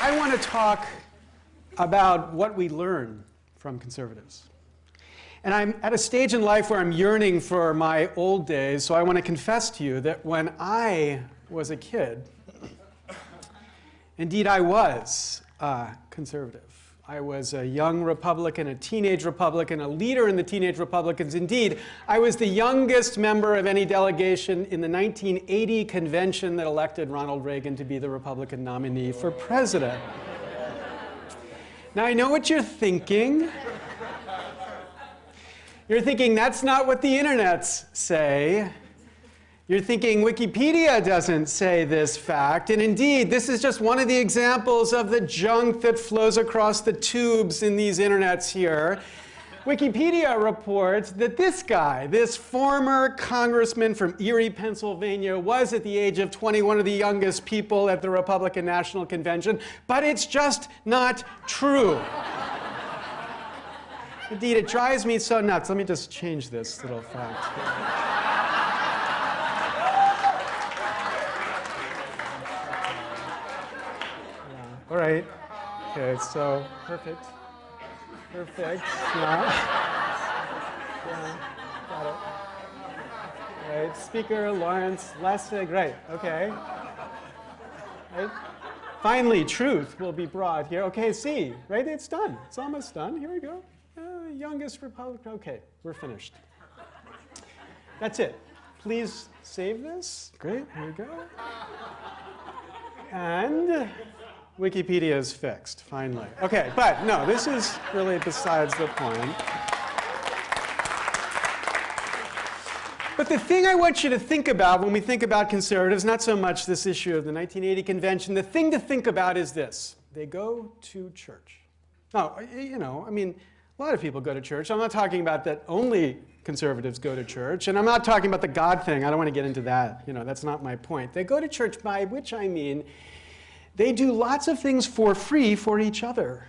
I want to talk about what we learn from conservatives. And I'm at a stage in life where I'm yearning for my old days, so I want to confess to you that when I was a kid, indeed I was a conservative. I was a young Republican, a teenage Republican, a leader in the teenage Republicans. Indeed, I was the youngest member of any delegation in the 1980 convention that elected Ronald Reagan to be the Republican nominee for president. Now, I know what you're thinking. You're thinking, that's not what the internets say. You're thinking, Wikipedia doesn't say this fact. And indeed, this is just one of the examples of the junk that flows across the tubes in these internets here. Wikipedia reports that this guy, this former congressman from Erie, Pennsylvania, was at the age of 20 one of the youngest people at the Republican National Convention. But it's just not true. Indeed, it drives me so nuts. Let me just change this little fact. All right. Okay, so perfect. Perfect. Yeah. Yeah. Got it. All right. Speaker Lawrence Lessig. Right. Okay. Right. Finally, truth will be brought here. Okay, see. Right? It's done. It's almost done. Here we go. Youngest Republican. Okay, we're finished. That's it. Please save this. Great. Here we go. And Wikipedia is fixed, finally. Okay, but no, this is really besides the point. But the thing I want you to think about when we think about conservatives, not so much this issue of the 1980 convention, the thing to think about is this. They go to church. Now, you know, I mean, a lot of people go to church. I'm not talking about that only conservatives go to church, and I'm not talking about the God thing. I don't want to get into that. You know, that's not my point. They go to church, by which I mean they do lots of things for free for each other.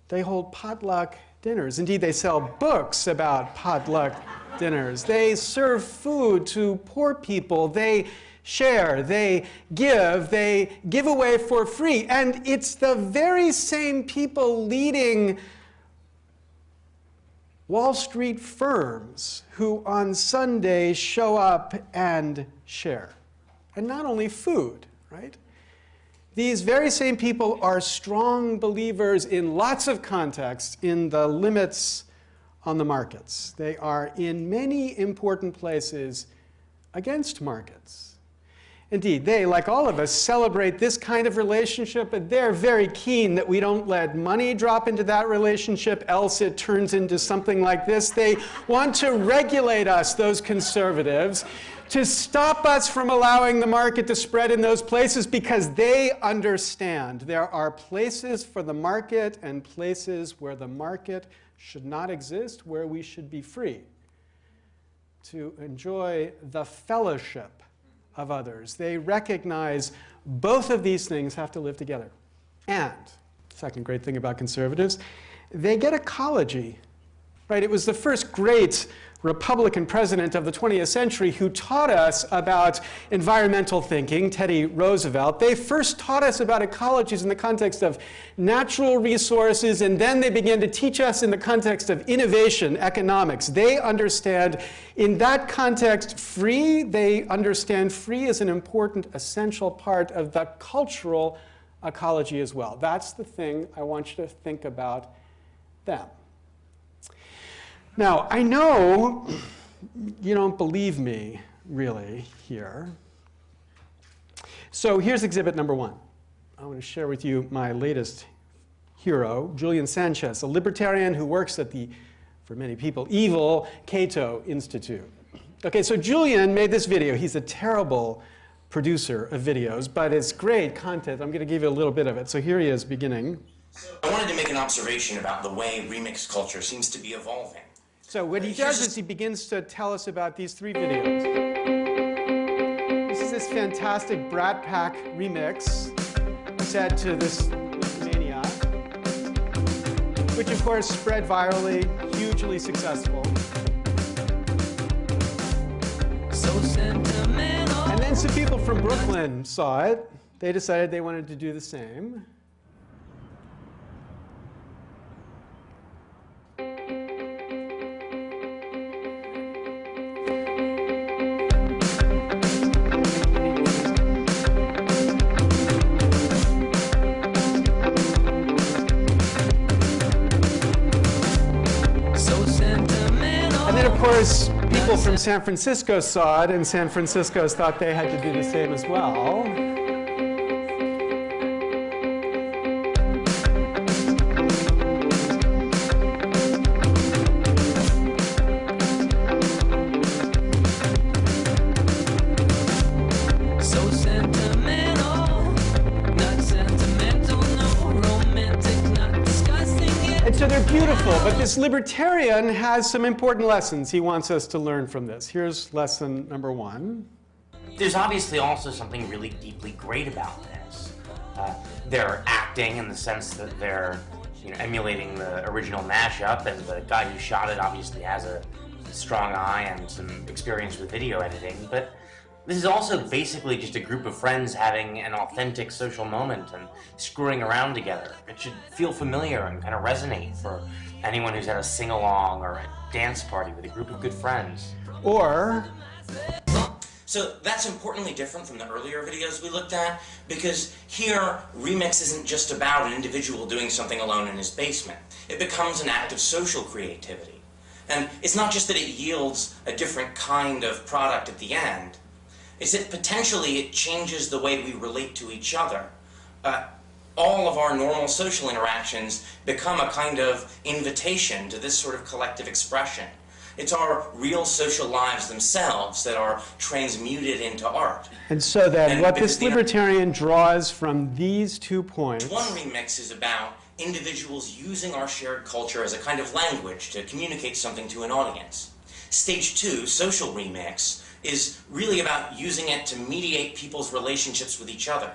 They hold potluck dinners. Indeed, they sell books about potluck dinners. They serve food to poor people. They share, they give away for free. And it's the very same people leading Wall Street firms who on Sunday show up and share. And not only food, right? These very same people are strong believers in lots of contexts in the limits on the markets. They are in many important places against markets. Indeed, they, like all of us, celebrate this kind of relationship, but they're very keen that we don't let money drop into that relationship, else it turns into something like this. They want to regulate us, those conservatives, to stop us from allowing the market to spread in those places because they understand there are places for the market and places where the market should not exist, where we should be free to enjoy the fellowship of others. They recognize both of these things have to live together. And, second great thing about conservatives, they get ecology. Right? It was the first great Republican president of the 20th century who taught us about environmental thinking, Teddy Roosevelt. They first taught us about ecologies in the context of natural resources, and then they began to teach us in the context of innovation, economics. They understand, in that context, free. They understand free as an important, essential part of the cultural ecology as well. That's the thing I want you to think about them. Now, I know you don't believe me, really, here. So here's exhibit number one. I want to share with you my latest hero, Julian Sanchez, a libertarian who works at the, for many people, evil Cato Institute. Okay, so Julian made this video. He's a terrible producer of videos, but it's great content. I'm going to give you a little bit of it. So here he is, beginning. So I wanted to make an observation about the way remix culture seems to be evolving. So what he does is he begins to tell us about these three videos. This is this fantastic Brat Pack remix said to this maniac, which of course spread virally, hugely successful. So sentimental. And then some people from Brooklyn saw it. They decided they wanted to do the same. Of course, people from San Francisco saw it, and San Francisco's thought they had to do the same as well. So sentimental, not sentimental, no romantic, not discussing it. And so they're beautiful, but this libertarian has some important lessons he wants us to learn from this. Here's lesson number 1. There's obviously also something really deeply great about this. They're acting in the sense that they're emulating the original mashup, and the guy who shot it obviously has a strong eye and some experience with video editing, but this is also basically just a group of friends having an authentic social moment and screwing around together. It should feel familiar and kind of resonate for anyone who's at a sing-along or a dance party with a group of good friends. Or, So that's importantly different from the earlier videos we looked at, because here, Remix isn't just about an individual doing something alone in his basement. It becomes an act of social creativity. And it's not just that it yields a different kind of product at the end, it's that potentially it changes the way we relate to each other. All of our normal social interactions become a kind of invitation to this sort of collective expression. It's our real social lives themselves that are transmuted into art. and so then what this libertarian draws from these 2 points. One remix is about individuals using our shared culture as a kind of language to communicate something to an audience. Stage 2, social remix, is really about using it to mediate people's relationships with each other.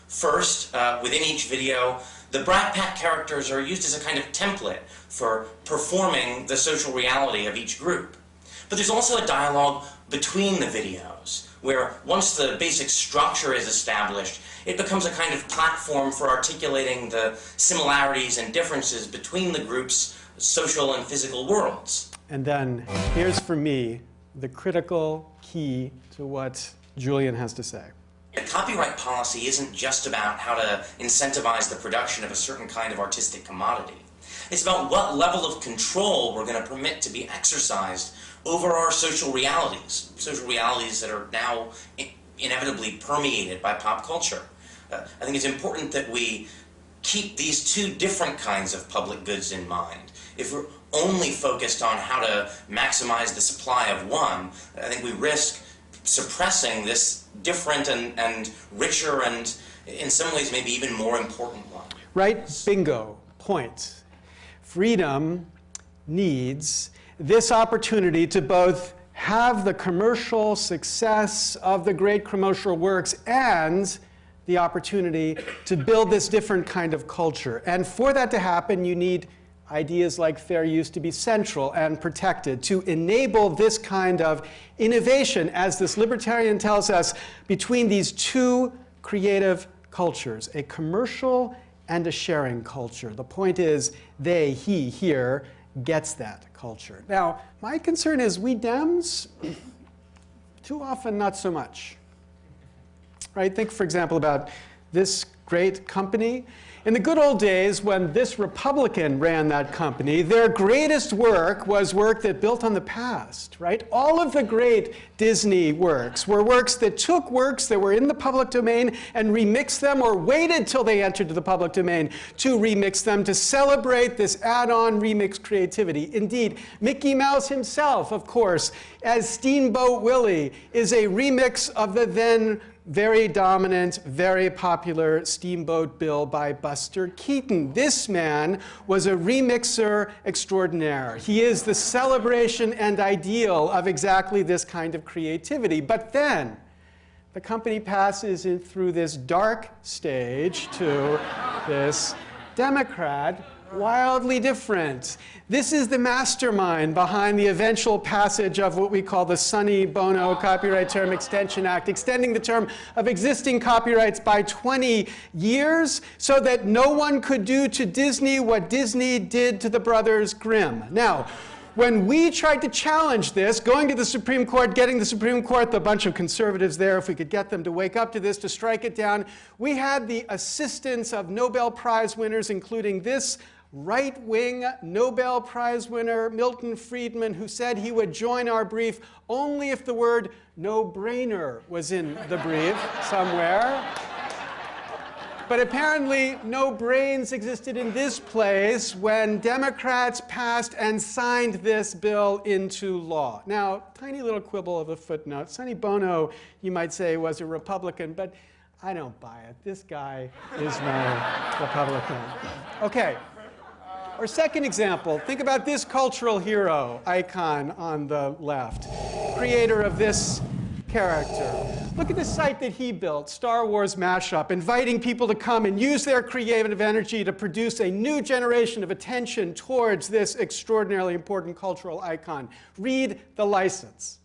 First, within each video, the Brat Pack characters are used as a kind of template for performing the social reality of each group. But there's also a dialogue between the videos, where once the basic structure is established, it becomes a kind of platform for articulating the similarities and differences between the group's social and physical worlds. And then here's for me the critical key to what Julian has to say. A copyright policy isn't just about how to incentivize the production of a certain kind of artistic commodity. It's about what level of control we're going to permit to be exercised over our social realities that are now inevitably permeated by pop culture. I think it's important that we keep these 2 different kinds of public goods in mind. If we're only focused on how to maximize the supply of one, I think we risk suppressing this different and richer and, in some ways, maybe even more important one. Right? Bingo. Point. Freedom needs this opportunity to both have the commercial success of the great commercial works and the opportunity to build this different kind of culture. And for that to happen, you need ideas like fair use to be central and protected, to enable this kind of innovation, as this libertarian tells us, between these 2 creative cultures, a commercial and a sharing culture. The point is, they, he, here, gets that culture. Now, my concern is we Dems, too often not so much. Right? Think, for example, about this great company. In the good old days, when this Republican ran that company, their greatest work was work that built on the past, right? All of the great Disney works were works that took works that were in the public domain and remixed them, or waited till they entered the public domain to remix them, to celebrate this add-on remix creativity. Indeed, Mickey Mouse himself, of course, as Steamboat Willie, is a remix of the then very dominant, very popular Steamboat Bill by Buster Keaton. This man was a remixer extraordinaire. He is the celebration and ideal of exactly this kind of creativity. But then, the company passes through this dark stage to this Democrat, wildly different. This is the mastermind behind the eventual passage of what we call the Sonny Bono Copyright Term Extension Act, extending the term of existing copyrights by 20 years so that no one could do to Disney what Disney did to the Brothers Grimm. Now, when we tried to challenge this, going to the Supreme Court, getting the Supreme Court, the bunch of conservatives there, if we could get them to wake up to this, to strike it down, we had the assistance of Nobel Prize winners, including this right-wing Nobel Prize winner, Milton Friedman, who said he would join our brief only if the word no-brainer was in the brief somewhere. But apparently, no brains existed in this place when Democrats passed and signed this bill into law. Now, tiny little quibble of a footnote. Sonny Bono, you might say, was a Republican, but I don't buy it. This guy is no Republican. Okay. Our second example, think about this cultural hero icon on the left, creator of this character. Look at the site that he built, Star Wars Mashup, inviting people to come and use their creative energy to produce a new generation of attention towards this extraordinarily important cultural icon. Read the license.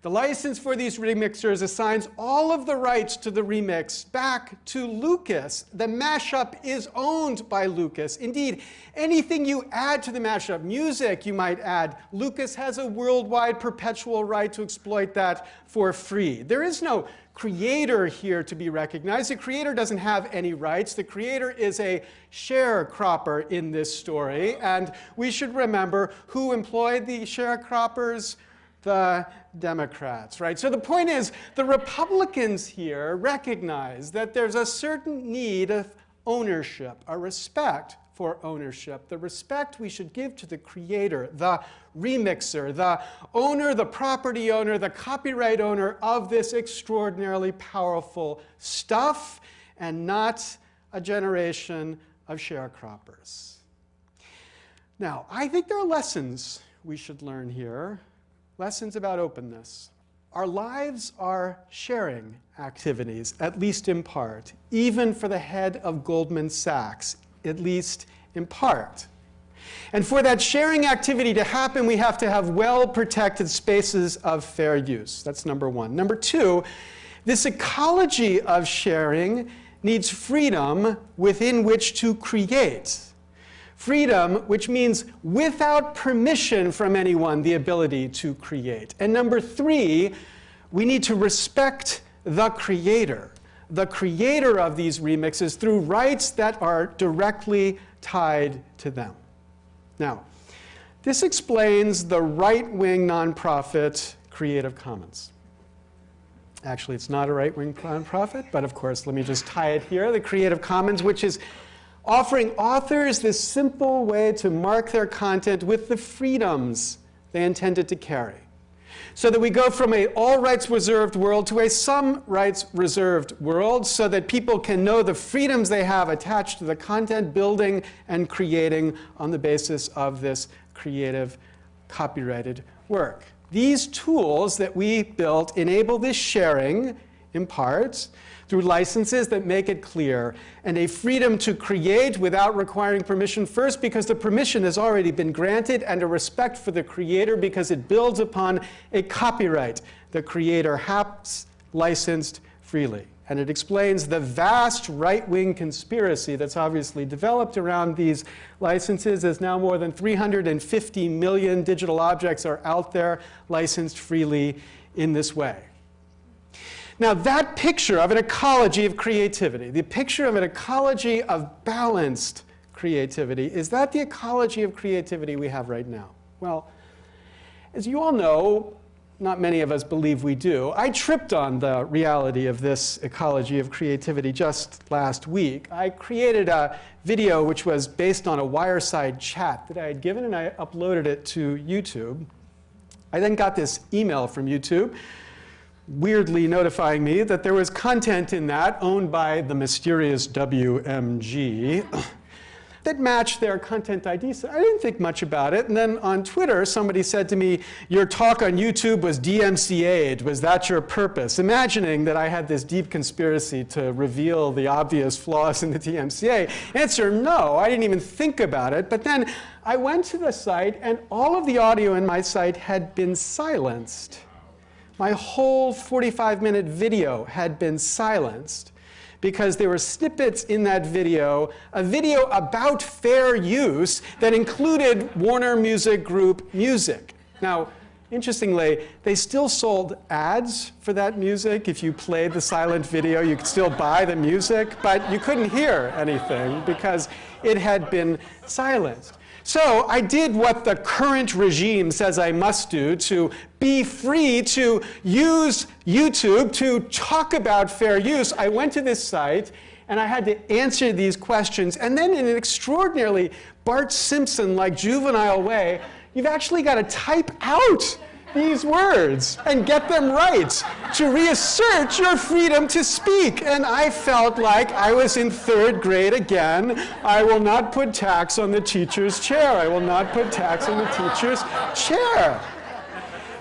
The license for these remixers assigns all of the rights to the remix back to Lucas. The mashup is owned by Lucas. Indeed, anything you add to the mashup, music you might add, Lucas has a worldwide perpetual right to exploit that for free. There is no creator here to be recognized. The creator doesn't have any rights. The creator is a sharecropper in this story. And we should remember who employed the sharecroppers. The Democrats, right? So the point is, the Republicans here recognize that there's a certain need of ownership, a respect for ownership, the respect we should give to the creator, the remixer, the owner, the property owner, the copyright owner of this extraordinarily powerful stuff, and not a generation of sharecroppers. Now, I think there are lessons we should learn here. Lessons about openness. Our lives are sharing activities, at least in part, even for the head of Goldman Sachs, at least in part. And for that sharing activity to happen, we have to have well-protected spaces of fair use. That's number one. Number two, this ecology of sharing needs freedom within which to create. Freedom, which means without permission from anyone, the ability to create. And number three, we need to respect the creator of these remixes through rights that are directly tied to them. Now, this explains the right-wing nonprofit Creative Commons. Actually, it's not a right-wing nonprofit, but of course, let me just tie it here. The Creative Commons, which is offering authors this simple way to mark their content with the freedoms they intended to carry. So that we go from an all rights reserved world to a some rights reserved world so that people can know the freedoms they have attached to the content building and creating on the basis of this creative copyrighted work. These tools that we built enable this sharing in part through licenses that make it clear, and a freedom to create without requiring permission, first because the permission has already been granted, and a respect for the creator because it builds upon a copyright the creator has licensed freely. And it explains the vast right-wing conspiracy that's obviously developed around these licenses, as now more than 350 million digital objects are out there licensed freely in this way. Now, that picture of an ecology of creativity, the picture of an ecology of balanced creativity, is that the ecology of creativity we have right now? Well, as you all know, not many of us believe we do. I tripped on the reality of this ecology of creativity just last week. I created a video which was based on a Wireside chat that I had given, and I uploaded it to YouTube. I then got this email from YouTube weirdly notifying me that there was content in that owned by the mysterious WMG that matched their content ID. So I didn't think much about it. And then on Twitter, somebody said to me, your talk on YouTube was DMCA'd. Was that your purpose? Imagining that I had this deep conspiracy to reveal the obvious flaws in the DMCA. Answer, no, I didn't even think about it. But then I went to the site, and all of the audio in my site had been silenced. My whole 45-minute video had been silenced because there were snippets in that video, a video about fair use that included Warner Music Group music. Now, interestingly, they still sold ads for that music. If you played the silent video, you could still buy the music, but you couldn't hear anything because it had been silenced. So I did what the current regime says I must do to be free to use YouTube to talk about fair use. I went to this site and I had to answer these questions. And then in an extraordinarily Bart Simpson-like juvenile way, you've actually got to type out these words and get them right to reassert your freedom to speak. And I felt like I was in 3rd grade again. I will not put tax on the teacher's chair. I will not put tax on the teacher's chair.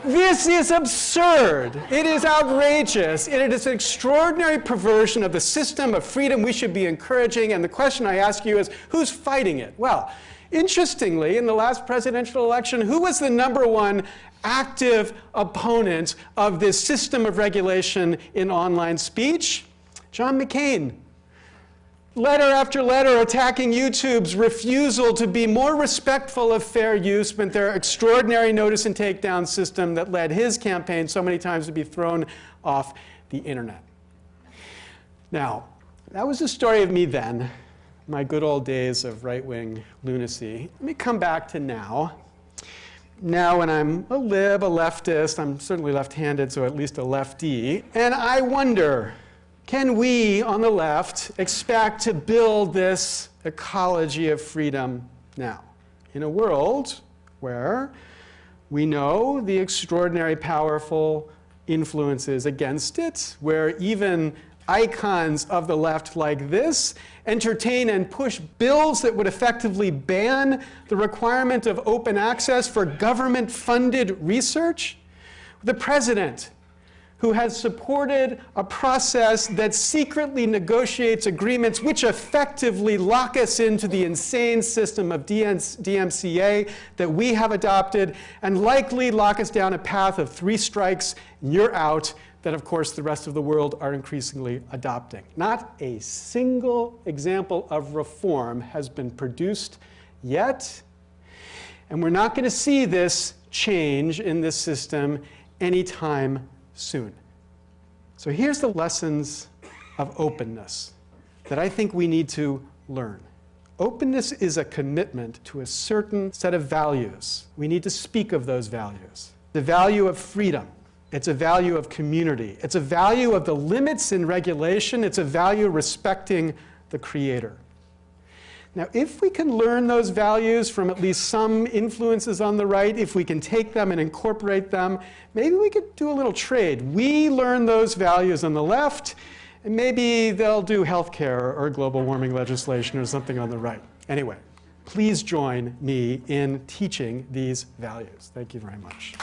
This is absurd. It is outrageous. It is an extraordinary perversion of the system of freedom we should be encouraging. And the question I ask you is, who's fighting it? Well, interestingly, in the last presidential election, who was the #1 active opponent of this system of regulation in online speech? John McCain. Letter after letter attacking YouTube's refusal to be more respectful of fair use with their extraordinary notice and takedown system that led his campaign so many times to be thrown off the internet. Now, that was the story of me then, my good old days of right-wing lunacy. Let me come back to now. Now when I'm a lib, a leftist, I'm certainly left-handed, so at least a lefty, and I wonder, can we on the left expect to build this ecology of freedom now? In a world where we know the extraordinary powerful influences against it, where even icons of the left like this entertain and push bills that would effectively ban the requirement of open access for government-funded research. The president, who has supported a process that secretly negotiates agreements which effectively lock us into the insane system of DMCA that we have adopted and likely lock us down a path of 3 strikes and you're out, that of course the rest of the world are increasingly adopting. Not a single example of reform has been produced yet, and we're not going to see this change in this system anytime soon. So here's the lessons of openness that I think we need to learn. Openness is a commitment to a certain set of values. We need to speak of those values. The value of freedom. It's a value of community. It's a value of the limits in regulation. It's a value respecting the creator. Now, if we can learn those values from at least some influences on the right, if we can take them and incorporate them, maybe we could do a little trade. We learn those values on the left, and maybe they'll do healthcare or global warming legislation or something on the right. Anyway, please join me in teaching these values. Thank you very much.